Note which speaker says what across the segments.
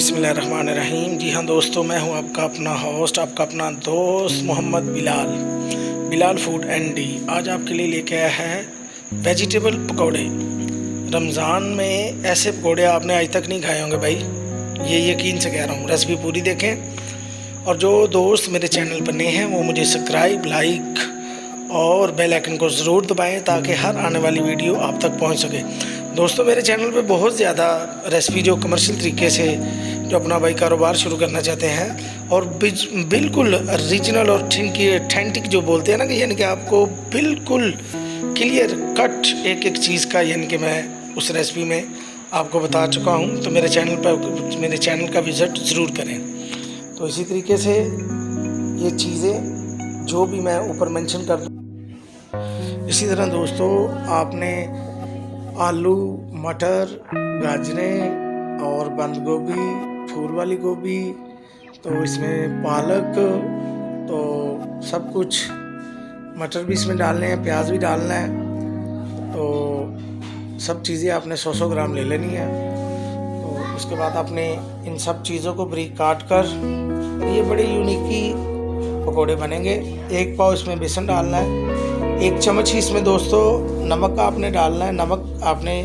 Speaker 1: बिस्मिल्लाहिर्रहमानिर्रहीम। जी हाँ दोस्तों, मैं हूँ आपका अपना होस्ट, आपका अपना दोस्त Mohammad Bilal food and D. आज आपके लिए लेके आया है वेजिटेबल पकौड़े। रमज़ान में ऐसे पकौड़े आपने आज तक नहीं खाए होंगे भाई, ये यकीन से कह रहा हूँ। रेसिपी पूरी देखें और जो दोस्त मेरे चैनल पर नए हैं वो मुझे सब्सक्राइब, लाइक और बेल आइकन को ज़रूर दबाएं ताकि हर आने वाली वीडियो आप तक पहुंच सके। दोस्तों, मेरे चैनल पे बहुत ज़्यादा रेसिपी जो कमर्शियल तरीके से जो अपना भाई कारोबार शुरू करना चाहते हैं और बिल्कुल रीजनल और ऑथेंटिक जो बोलते हैं ना कि यानी कि आपको बिल्कुल क्लियर कट एक एक चीज़ का यानी कि मैं उस रेसिपी में आपको बता चुका हूँ। तो मेरे चैनल का विज़िट ज़रूर करें। तो इसी तरीके से ये चीज़ें जो भी मैं ऊपर मेंशन कर दूँ। इसी तरह दोस्तों, आपने आलू, मटर, गाजरें और बंद गोभी, फूल वाली गोभी, तो इसमें पालक, तो सब कुछ, मटर भी इसमें डालने हैं, प्याज भी डालना है। तो सब चीज़ें आपने 100 ग्राम ले लेनी है। तो उसके बाद आपने इन सब चीज़ों को बारीक काट कर, ये बड़े यूनिकी पकोड़े बनेंगे। 1 पाव इसमें बेसन डालना है। 1 चम्मच ही इसमें दोस्तों नमक का आपने डालना है। नमक आपने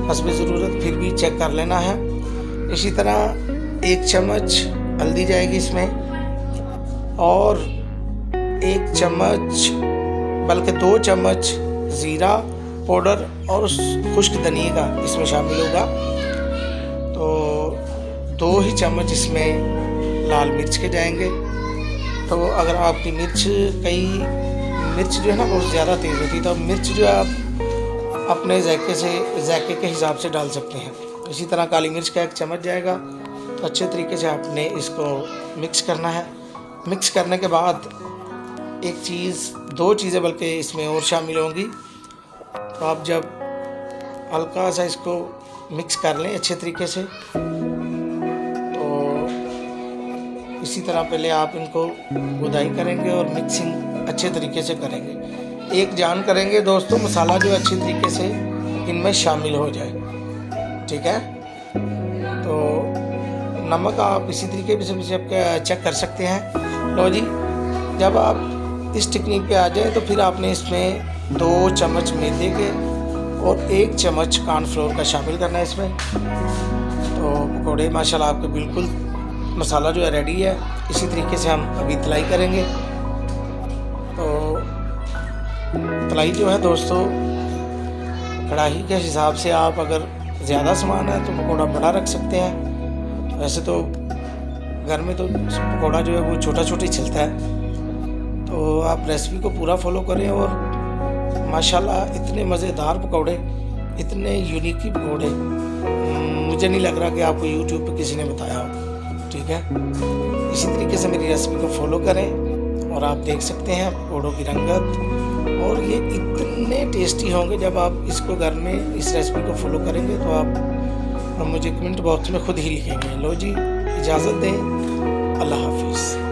Speaker 1: हस्बे ज़रूरत फिर भी चेक कर लेना है। इसी तरह 1 चम्मच हल्दी जाएगी इसमें और 1 चम्मच बल्कि 2 चम्मच ज़ीरा पाउडर और खुश्क धनिया का इसमें शामिल होगा। तो 2 ही चम्मच इसमें लाल मिर्च के जाएंगे। तो अगर आपकी मिर्च जो है ना बहुत ज़्यादा तेज़ होती है, तो मिर्च जो है आप अपने जायके के हिसाब से डाल सकते हैं। इसी तरह काली मिर्च का 1 चम्मच जाएगा। तो अच्छे तरीके से आपने इसको मिक्स करना है। मिक्स करने के बाद 2 चीज़ें बल्कि इसमें और शामिल होंगी। तो आप जब हल्का सा इसको मिक्स कर लें अच्छे तरीके से, तो इसी तरह पहले आप इनको गुदाई करेंगे और मिक्सिंग अच्छे तरीके से करेंगे। एक जान करेंगे दोस्तों, मसाला जो अच्छे तरीके से इनमें शामिल हो जाए, ठीक है। तो नमक आप इसी तरीके से चेक कर सकते हैं। लो जी, जब आप इस टेक्निक पे आ जाए तो फिर आपने इसमें 2 चम्मच मैदे के और 1 चम्मच कॉर्नफ्लोर का शामिल करना है इसमें। तो पकौड़े माशाल्लाह आपके बिल्कुल मसाला जो है रेडी है। इसी तरीके से हम अभी तलाई करेंगे। तो तलाई जो है दोस्तों, कढ़ाई के हिसाब से आप अगर ज़्यादा सामान है तो पकौड़ा बड़ा रख सकते हैं। वैसे तो घर में तो पकौड़ा जो है वो छोटा ही चलता है। तो आप रेसिपी को पूरा फॉलो करें और माशाल्लाह इतने मज़ेदार पकौड़े, इतने यूनिकी पकौड़े मुझे नहीं लग रहा कि आपको यूट्यूब पे किसी ने बताया हो, ठीक है। इसी तरीके से मेरी रेसिपी को फॉलो करें और आप देख सकते हैं पकौड़ों की रंगत, और ये इतने टेस्टी होंगे जब आप इसको घर में इस रेसिपी को फॉलो करेंगे। तो आप मुझे कमेंट बॉक्स में खुद ही लिखेंगे। लो जी, इजाज़त दें, अल्लाह हाफिज़।